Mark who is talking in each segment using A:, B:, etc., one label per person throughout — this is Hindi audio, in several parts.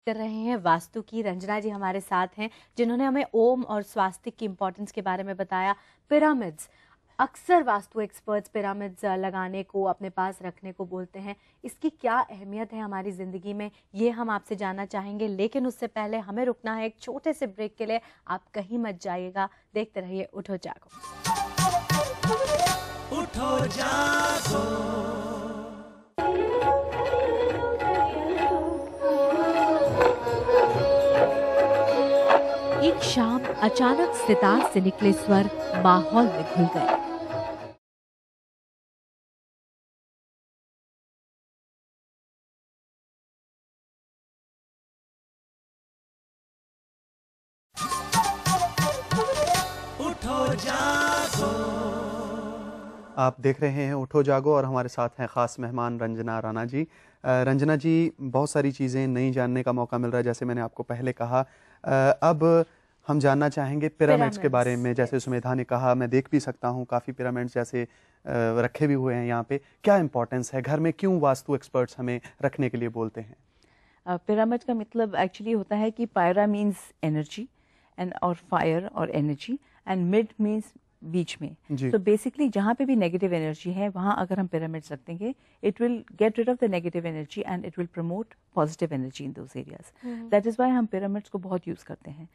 A: कर रहे हैं वास्तु की। रंजना जी हमारे साथ हैं जिन्होंने हमें ओम और स्वास्तिक की इंपॉर्टेंस के बारे में बताया। पिरामिड्स, अक्सर वास्तु एक्सपर्ट्स पिरामिड्स लगाने को, अपने पास रखने को बोलते हैं। इसकी क्या अहमियत है हमारी ज़िंदगी में, ये हम आपसे जानना चाहेंगे, लेकिन उससे पहले हमें रुकना है एक छोटे से ब्रेक के लिए। आप कहीं मत जाइएगा, देखते रहिए उठो जागो।
B: उठो जागो।
A: एक शाम अचानक सितार से निकले स्वर माहौल में घुल गए।
B: उठो जागो।
C: आप देख रहे हैं उठो जागो और हमारे साथ हैं ख़ास मेहमान रंजना राणा जी। रंजना जी, बहुत सारी चीज़ें नई जानने का मौका मिल रहा है, जैसे मैंने आपको पहले कहा। अब हम जानना चाहेंगे पिरामिड्स के बारे में। जैसे सुमेधा ने कहा, मैं देख भी सकता हूँ काफ़ी पिरामिड्स जैसे रखे भी हुए हैं यहाँ पे। क्या इंपॉर्टेंस है, घर में क्यों वास्तु एक्सपर्ट्स हमें रखने के लिए बोलते हैं?
D: पिरामिड का मतलब एक्चुअली होता है कि पायरा मीन्स एनर्जी एंड और फायर और एनर्जी, एंड मिड मीन्स बीच में। तो बेसिकली जहाँ पे भी नेगेटिव एनर्जी है वहाँ अगर हम पिरामिड्स रख देंगे, it will get rid of the negative energy and it will promote positive energy in those areas. That is why हम पिरामिड्स को बहुत यूज करते हैं।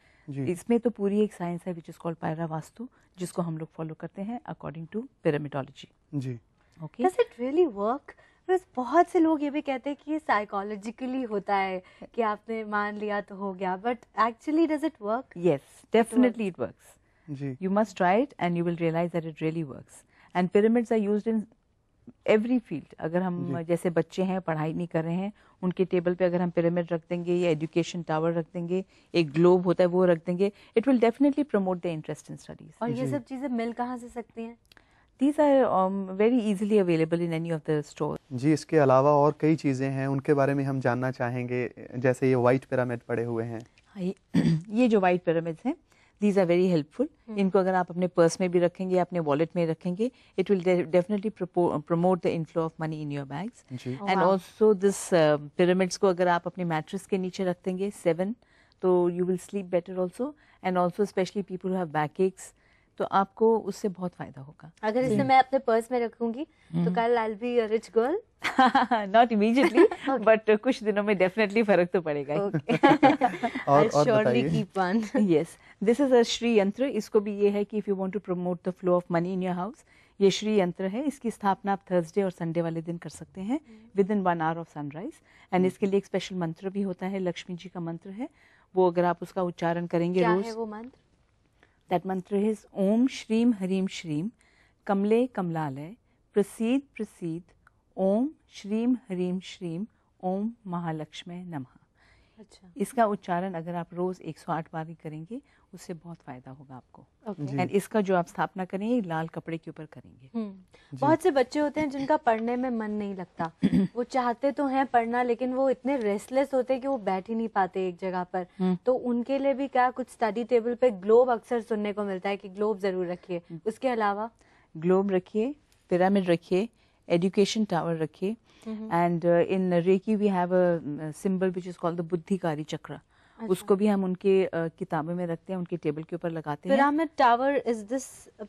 D: इसमें तो पूरी एक साइंस है विच इज कॉल्ड पायरा वास्तु, जिसको हम लोग फॉलो करते हैं अकॉर्डिंग टू पिरामिडोलॉजी।
C: जी,
A: okay. Does it really work? बस बहुत से लोग ये भी कहते हैं कि ये साइकोलॉजिकली होता है कि आपने मान लिया तो हो गया, but actually does it work?
D: Yes, definitely it works.
C: जी,
D: you must try it and you will realize that it really works. And pyramids are used in every field. अगर हम जैसे बच्चे हैं, पढ़ाई नहीं कर रहे हैं, उनके टेबल पे अगर हम पिरामिड रख देंगे या एजुकेशन टावर रख देंगे, एक ग्लोब होता है वो रख देंगे, it will definitely promote the interest in studies.
A: और ये सब चीजें मिल कहाँ से सकती हैं?
D: These are very easily available in any of the stores.
C: जी, इसके अलावा और कई चीज़ें हैं, उनके बारे में हम जानना चाहेंगे। जैसे ये वाइट पिरामिड पड़े हुए हैं।
D: ये जो वाइट पिरामिड्स हैं, these are very helpful. इनको अगर आप अपने पर्स में भी रखेंगे, अपने वॉलेट में रखेंगे, it will definitely promote the inflow of money in your bags. And also this pyramids को अगर आप अपने मैट्रेस के नीचे रख देंगे 7, तो you will sleep better also. And also especially people who have backaches, तो आपको उससे बहुत फायदा होगा।
A: अगर इसे मैं अपने पर्स में रखूंगी तो कल I'll be a rich girl?
D: Not immediately, but कुछ दिनों में definitely फर्क तो पड़ेगा।
A: I'll surely keep one.
D: Yes, this is a Shri यंत्र। इसको भी ये है कि if you want to promote the flow of money in your house, ये श्री यंत्र है। इसकी स्थापना आप थर्सडे और संडे वाले दिन कर सकते हैं within 1 hour of sunrise. And इसके लिए एक स्पेशल मंत्र भी होता है, लक्ष्मी जी का मंत्र है। वो अगर आप उसका उच्चारण करेंगे रोज।
A: क्या है वो मंत्र?
D: That mantra is Om Shreem Harim Shreem Kamle Kamlalay Prasid Prasid Om Shreem Harim Shreem Om Mahalakshmi Namaha. अच्छा, इसका उच्चारण अगर आप रोज 108 बार ही करेंगे, उससे बहुत फायदा होगा आपको। एंड इसका जो आप स्थापना करेंगे लाल कपड़े के ऊपर करेंगे।
A: बहुत से बच्चे होते हैं जिनका पढ़ने में मन नहीं लगता, वो चाहते तो हैं पढ़ना, लेकिन वो इतने रेस्टलेस होते हैं कि वो बैठ ही नहीं पाते एक जगह पर। तो उनके लिए भी क्या कुछ स्टडी टेबल पे ग्लोब अक्सर सुनने को मिलता है कि ग्लोब जरूर रखिए, उसके अलावा
D: ग्लोब रखिए, पिरामिड रखिए, एजुकेशन टावर रखिए, and in Reiki we have a symbol which is called the बुद्धिकारी चक्र। उसको भी हम उनके किताबों में रखते हैं, उनके टेबल के ऊपर लगाते हैं।
A: Pyramid tower is this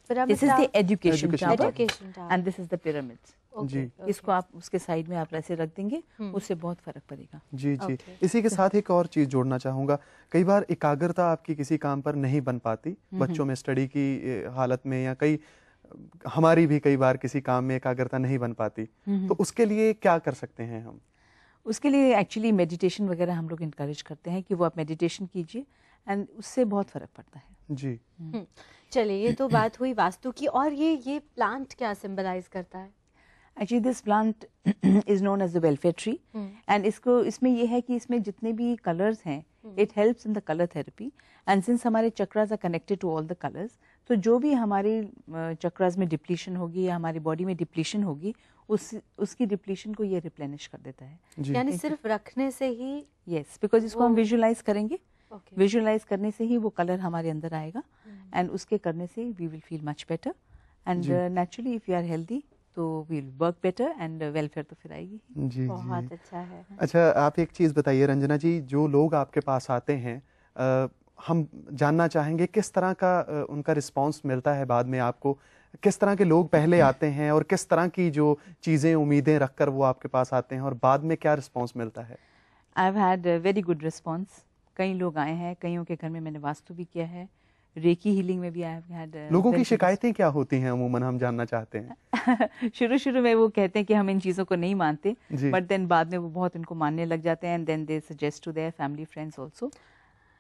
A: pyramid?
D: This is the education tower,
A: tower,
D: and this is the pyramids.
C: जी,
D: इसको आप उसके साइड में आप ऐसे रख देंगे, उससे बहुत फर्क पड़ेगा।
C: जी जी। इसी के साथ एक और चीज़ जोड़ना चाहूँगा। कई बार एकाग्रता आपकी किसी काम पर नहीं बन पाती, बच्चों में स्टडी की हालत में, या कई हमारी भी कई बार किसी काम में एकाग्रता नहीं बन पाती, तो उसके लिए क्या कर सकते हैं हम?
D: उसके लिए एक्चुअली मेडिटेशन वगैरह हम लोग इनकरेज करते हैं कि वो आप मेडिटेशन कीजिए, एंड उससे बहुत फर्क पड़ता है।
C: जी,
A: चलिए, ये तो बात हुई वास्तु की, और ये प्लांट क्या सिंबलाइज करता है?
D: Actually, this plant is known as the welfare tree, and इसमें ये है कि इसमें जितने भी colors हैं, it helps in the color therapy, and since हमारे chakras are connected to all the colors, तो जो भी हमारे chakras में depletion होगी या हमारी body में depletion होगी, उसकी depletion को ये replenish कर देता है।
A: यानी सिर्फ रखने से ही?
D: Yes, because इसको हम visualize करेंगे, visualize करने से ही वो color हमारे अंदर आएगा, and उसके करने से we will feel much better, and naturally if you are healthy, तो will work better and welfare तो फिर आएगी।
C: जी
A: बहुत
C: जी।
A: अच्छा है।
C: अच्छा, आप एक चीज़ बताइए रंजना जी, जो लोग आपके पास आते हैं, हम जानना चाहेंगे किस तरह का उनका रिस्पांस मिलता है बाद में आपको, किस तरह के लोग पहले आते हैं और किस तरह की जो चीज़ें उम्मीदें रखकर वो आपके पास आते हैं और बाद में क्या रिस्पांस मिलता है?
D: I have had very good response. कई लोग आए हैं, कईयों के घर में मैंने वास्तु भी किया है, रेकी हीलिंग में भी आई हैव हैड।
C: लोगों की शिकायतें क्या होती हैं अमूमन, हम जानना चाहते हैं।
D: शुरू में वो कहते हैं कि हम इन चीज़ों को नहीं मानते,
C: जी।
D: बट देन बाद में वो बहुत इनको मानने लग जाते हैं and then they suggest to their family friends also.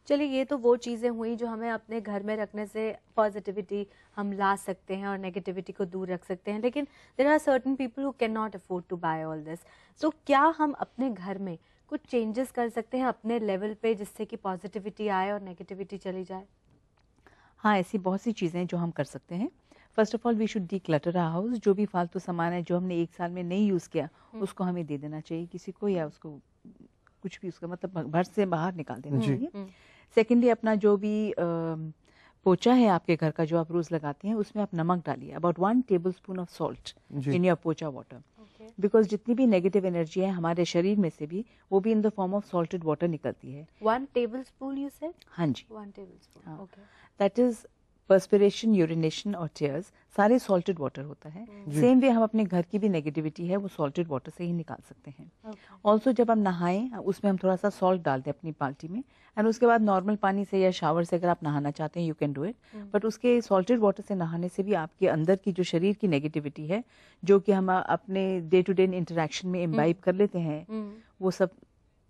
A: चलिए, ये तो वो चीज़ें हुई जो हमें अपने घर में रखने से पॉजिटिविटी हम ला सकते हैं और नेगेटिविटी को दूर रख सकते हैं, लेकिन there are certain people who can not afford to buy all this. तो क्या हम अपने घर में कुछ चेंजेस कर सकते हैं अपने लेवल पे जिससे कि पॉजिटिविटी आए और नेगेटिविटी चली जाए?
D: हाँ, ऐसी बहुत सी चीज़ें हैं जो हम कर सकते हैं। First of all we should declutter our house. जो भी फालतू सामान है जो हमने एक साल में नहीं यूज़ किया उसको हमें दे देना चाहिए किसी को, या उसको कुछ भी उसका मतलब घर से बाहर निकाल देना चाहिए। सेकेंडली, अपना जो भी पोचा है आपके घर का जो आप रोज लगाते हैं उसमें आप नमक डालिए, about 1 tablespoon of salt in your पोचा वाटर, बिकॉज जितनी भी नेगेटिव एनर्जी है हमारे शरीर में से भी वो भी in the form of salted water निकलती है।
A: 1 tablespoon you said?
D: हाँ जी,
A: 1 tablespoon.
D: हाँ।
A: Okay.
D: That is perspiration, urination और टीयर्स सारे सॉल्टेड वाटर होता है। सेम वे हम अपने घर की भी नेगेटिविटी है वो सॉल्टेड वाटर से ही निकाल सकते हैं। ऑल्सो जब हम नहाएं उसमें हम थोड़ा सा सॉल्ट डाल दें अपनी बाल्टी में, एंड उसके बाद नॉर्मल पानी से या शावर से अगर आप नहाना चाहते हैं you can do it, but उसके सॉल्टेड वाटर से नहाने से भी आपके अंदर की जो शरीर की नेगेटिविटी है जो कि हम अपने डे टू डे इंटरेक्शन में इम्बाइब कर लेते हैं वो सब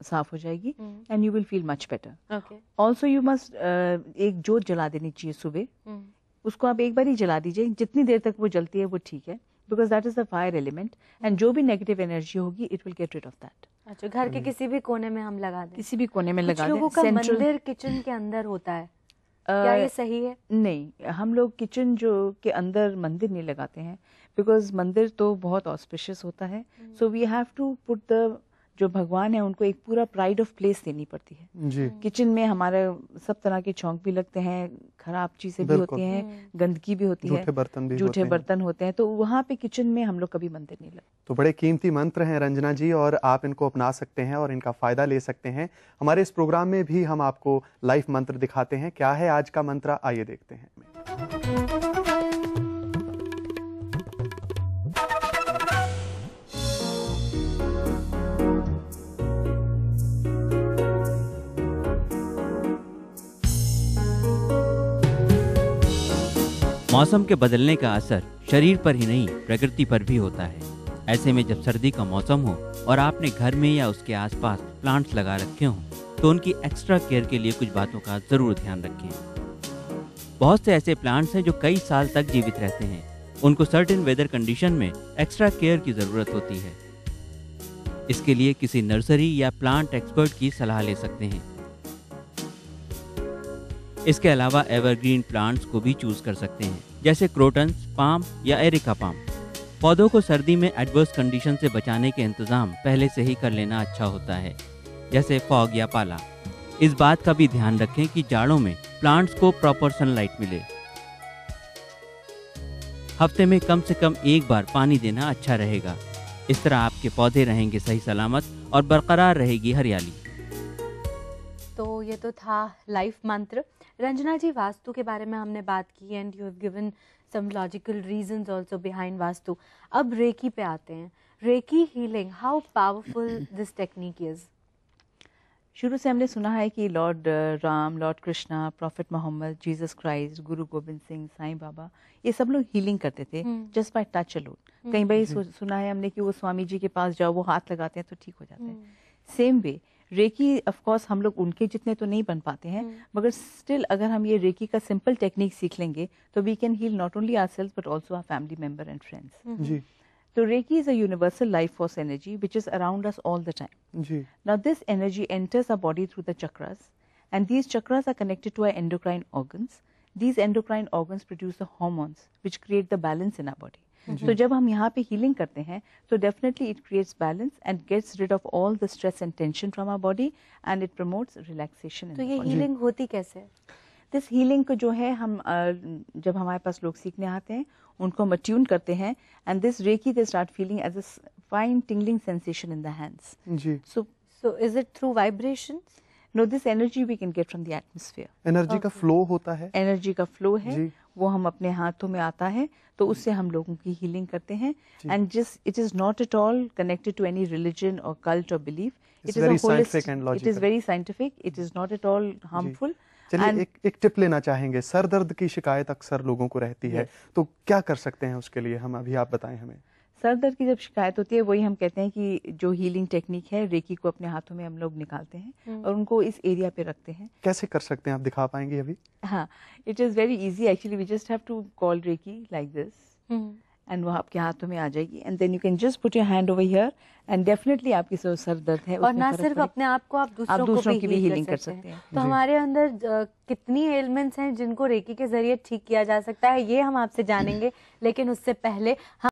D: साफ हो जाएगी and you will feel much better. Also you must एक जोत जला देनी चाहिए सुबह। उसको आप एक बार ही जला दीजिए, जितनी देर तक वो जलती है वो ठीक है, because that is the fire element, and जो भी नेगेटिव एनर्जी होगी it will get rid of that.
A: अच्छा, घर के किसी भी कोने में हम लगा दें?
D: किसी भी कोने में लगा दें।
A: लोगों का मंदिर किचन के अंदर होता है, क्या ये सही है?
D: नहीं, हम लोग किचन जो के अंदर मंदिर नहीं लगाते हैं, बिकॉज मंदिर तो बहुत ऑस्पिशियस होता है। So we have to put the जो भगवान है उनको एक पूरा प्राइड ऑफ प्लेस देनी पड़ती है
C: जी।
D: किचन में हमारे सब तरह के चौंक भी लगते हैं, खराब चीजें भी होती हैं, गंदगी भी होती है, झूठे बर्तन होते हैं, तो वहाँ पे किचन में हम लोग कभी मंदिर नहीं लगते।
C: तो बड़े कीमती मंत्र हैं रंजना जी, और आप इनको अपना सकते हैं और इनका फायदा ले सकते हैं। हमारे इस प्रोग्राम में भी हम आपको लाइव मंत्र दिखाते हैं। क्या है आज का मंत्र, आइए देखते हैं।
E: मौसम के बदलने का असर शरीर पर ही नहीं प्रकृति पर भी होता है। ऐसे में जब सर्दी का मौसम हो और आपने घर में या उसके आसपास प्लांट्स लगा रखे हों तो उनकी एक्स्ट्रा केयर के लिए कुछ बातों का जरूर ध्यान रखें। बहुत से ऐसे प्लांट्स हैं जो कई साल तक जीवित रहते हैं। उनको सर्टेन वेदर कंडीशन में एक्स्ट्रा केयर की जरूरत होती है। इसके लिए किसी नर्सरी या प्लांट एक्सपर्ट की सलाह ले सकते हैं। इसके अलावा एवरग्रीन प्लांट्स को भी चूज कर सकते हैं, जैसे क्रोटन्स, पाम या एरिका पाम। पौधों को सर्दी में एडवर्स कंडीशन से बचाने के इंतजाम पहले से ही कर लेना अच्छा होता है, जैसे फॉग या पाला। इस बात का भी ध्यान रखें कि जाड़ों में प्लांट्स को प्रॉपर सनलाइट मिले। हफ्ते में कम से कम एक बार पानी देना अच्छा रहेगा। इस तरह आपके पौधे रहेंगे सही सलामत और बरकरार रहेगी हरियाली।
A: तो ये तो था लाइफ मंत्र। रंजना जी, वास्तु के बारे में हमने बात की and you have given some logical reasons also behind Vastu. अब रेकी पे आते हैं। Reiki healing, how powerful this technique is?
D: शुरू से हमने सुना है कि lord Ram, lord Krishna, prophet Mohammad, Jesus Christ, Guru Gobind Singh, Sai Baba, ये सब लोग हीलिंग करते थे जस्ट बाय टच अलोन। कई बार सुना है हमने कि वो स्वामी जी के पास जाओ, वो हाथ लगाते हैं तो ठीक हो जाते हैं। Same way Reiki, of course हम लोग उनके जितने तो नहीं बन पाते हैं, मगर स्टिल अगर हम ये रेकी का सिंपल टेक्निक सीख लेंगे तो we can heal not only ourselves but also our family member and friends.
C: जी।
D: So Reiki is a universal life force energy which is around us all the time.
C: जी।
D: Now this energy enters our body through the chakras, and these chakras are connected to our endocrine organs. These endocrine organs produce the hormones which create the balance in our body. So जब हम यहाँ पे healing करते हैं तो definitely it creates balance and gets rid of all the stress and tension from our body, and it promotes relaxation in
A: तो
D: the
A: ये
D: body.
A: हीलिंग होती कैसे है?
D: दिस हीलिंग को जो है हम जब हमारे पास लोग सीखने आते हैं उनको हम अट्यून करते हैं, and this Reiki they start feeling as a fine tingling sensation in the hands.
C: जी.
A: So is it through vibrations?
D: No, this energy we can get from the atmosphere.
C: Energy का फ्लो होता है.
D: एनर्जी का फ्लो है
C: जी.
D: वो हम अपने हाथों में आता है तो उससे हम लोगों की हीलिंग करते हैं. And just it is not at all connected to any religion और कल्ट और belief.
C: It's very scientific and logical.
D: It is very scientific. It is not at all harmful.
C: चलिए एक टिप लेना चाहेंगे. सर दर्द की शिकायत अक्सर लोगों को रहती है, तो क्या कर सकते हैं उसके लिए? हम अभी आप बताएं हमें.
D: सर दर्द की जब शिकायत होती है वही हम कहते हैं कि जो हीलिंग टेक्निक है रेकी को अपने हाथों में हम लोग निकालते हैं और उनको इस एरिया पे रखते हैं.
C: कैसे कर सकते हैं, आप दिखा पाएंगे अभी?
D: हाँ, it is very easy actually. We just have to call Reiki like this and वो आपके हाथों में आ जाएगी, and then you can just put your hand over here and definitely आपकी सर दर्द है
A: और ना सिर्फ अपने आप को, आप दूसरों
D: की भी हीलिंग कर सकते हैं.
A: तो हमारे अंदर कितनी एलिमेंट्स हैं जिनको रेकी के जरिए ठीक किया जा सकता है, ये हम आपसे जानेंगे, लेकिन उससे पहले हम